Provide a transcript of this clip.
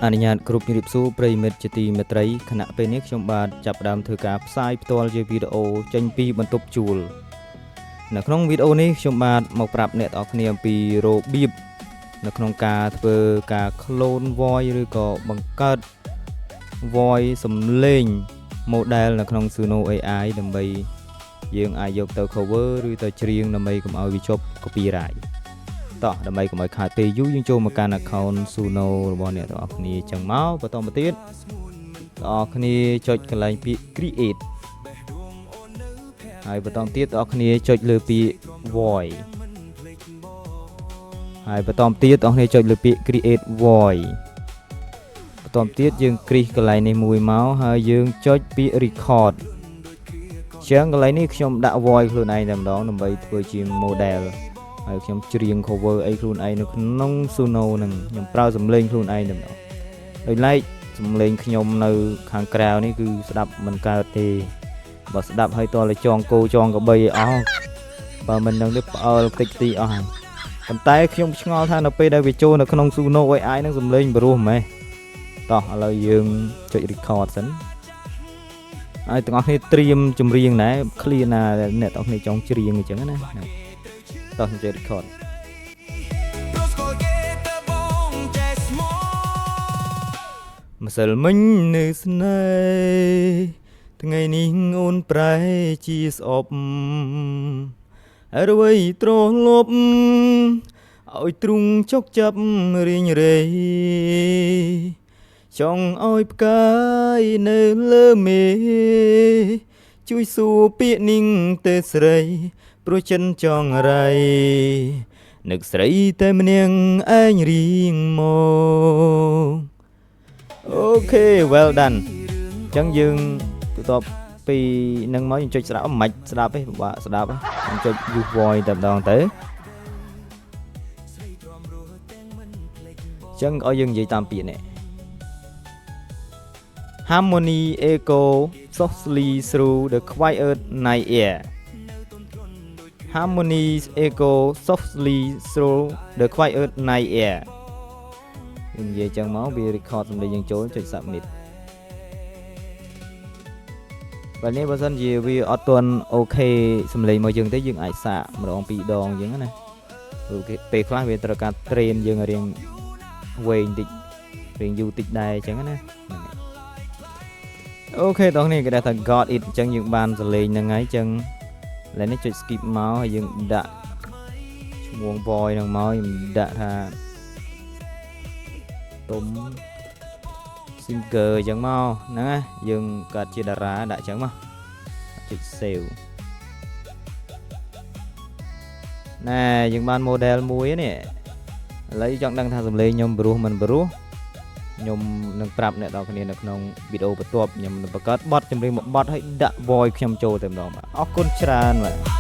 អនុញ្ញាតគ្រប់ជំរាបសួរប្រិយមិត្តជាទីមេត្រីខណៈពេលនេះខ្ញុំបាទចាប់ផ្ដើមធ្វើការផ្សាយផ្ទាល់ជាវីដេអូចេញពីបន្ទប់ជួលនៅក្នុងវីដេអូនេះខ្ញុំបាទមកប្រាប់អ្នកទាំងអស់គ្នាអំពីរបៀបនៅក្នុងការធ្វើការ clone voice ឬក៏បង្កើត voice សំឡេង model នៅក្នុង Suno AI ដើម្បីយើងអាចយកទៅ cover ឬទៅច្រៀងដើម្បីកុំឲ្យវាជាប់ copyright តោះដើម្បីកុំឲ្យខាតពេលយូរយើងចូលមកកាន់ account Suno របស់អ្នកទាំងអស់គ្នាចឹងមកបន្តមកទៀតបងប្អូនគ្នាចុចកន្លែងពាក្យ create ហើយបន្តទៀតបងប្អូនគ្នាចុចលើពាក្យ voice ហើយបន្តទៀតបងប្អូនគ្នាចុចលើពាក្យ create voice បន្តទៀតយើងគ្រីសកន្លែងនេះមួយមកហើយយើងចុចពាក្យ record ចឹងកន្លែងនេះខ្ញុំដាក់ voice ខ្លួនឯងតែម្ដងដើម្បីធ្វើជា model ហើយខ្ញុំច្រៀង cover អីខ្លួនឯងនៅក្នុង Suno ហ្នឹងខ្ញុំប្រើសំឡេងខ្លួនឯងតែម្ដងដោយឡែកសំឡេងខ្ញុំនៅខាងក្រៅនេះគឺស្ដាប់មិនកើតទេបើស្ដាប់ហើយតតែចងគោចងកបីអស់បើមិននឹងនេះផ្អើលតិចទីអស់ហើយប៉ុន្តែខ្ញុំឆ្ងល់ថានៅពេលដែលវាចូលនៅក្នុង Suno AI ហ្នឹងសំឡេងបរោះម៉េះតោះឥឡូវយើងចុច record សិនហើយទាំងអស់គ្នាត្រៀមចម្រៀងដែរ clear ណាអ្នកទាំងអស់គ្នាចង់ច្រៀងអញ្ចឹងណាតោះចុច record ម្សិលមិញនៅស្នេហ៍ថ្ងៃនេះអូនប្រែជាស្អប់អ្វីត្រឡប់ឲ្យទ្រុងចុកចាប់រៀងរេចង់ឲ្យផ្កាយនៅលើមេជួយសួរពាក្យនាងទេស្រីព្រោះចិនចង់រៃនឹកស្រីតែម្នាក់ឯងរៀងមកអូខេ well done អញ្ចឹងយើងបន្ទាប់ពីនឹងមកយើងចុចស្ដាប់មិនស្ដាប់ទេពិបាកស្ដាប់ខ្ញុំចុច use voice តែម្ដងទៅអញ្ចឹងឲ្យយើងនិយាយតាមពាក្យនេះHarmony echo softly through the quiet night air. Harmony echo softly through the quiet night air. យើងនិយាយចឹងមកវា record សំឡេងយើងចូលចុច submit បើនេះបើសិនជាវាអត់ទាន់អូខេសំឡេងមកយើងទេយើងអាចសាកម្ដងពីរដងអញ្ចឹងណាពេលខ្លះវាត្រូវការ train យើងរៀងវែងតិចរៀងយូរតិចដែរអញ្ចឹងណាអូខេតោះនេះគេថា got it អញ្ចឹងយើងបានសលេងហ្នឹងហើយអញ្ចឹងឥឡូវនេះចុច skip មកហើយយើងដាក់ឈ្មោះ voice ហ្នឹងមកខ្ញុំដាក់ថាទុំ singer អញ្ចឹងមកហ្នឹងណាយើងកើតជាតារាដាក់អញ្ចឹងមកចុច save ណែយើងបាន model មួយនេះឥឡូវចង់ដឹងថាសំឡេងខ្ញុំបរោះមិនបរោះខ្ញុំនឹងប្រាប់អ្នកនរគ្នានៅក្នុងវីដេអូបន្ទាប់ខ្ញុំនឹងបង្កើតបទចម្រៀងមួយបទឲ្យដាក់ voice ខ្ញុំចូលតែម្ដងបាទអរគុណច្រើនបាទ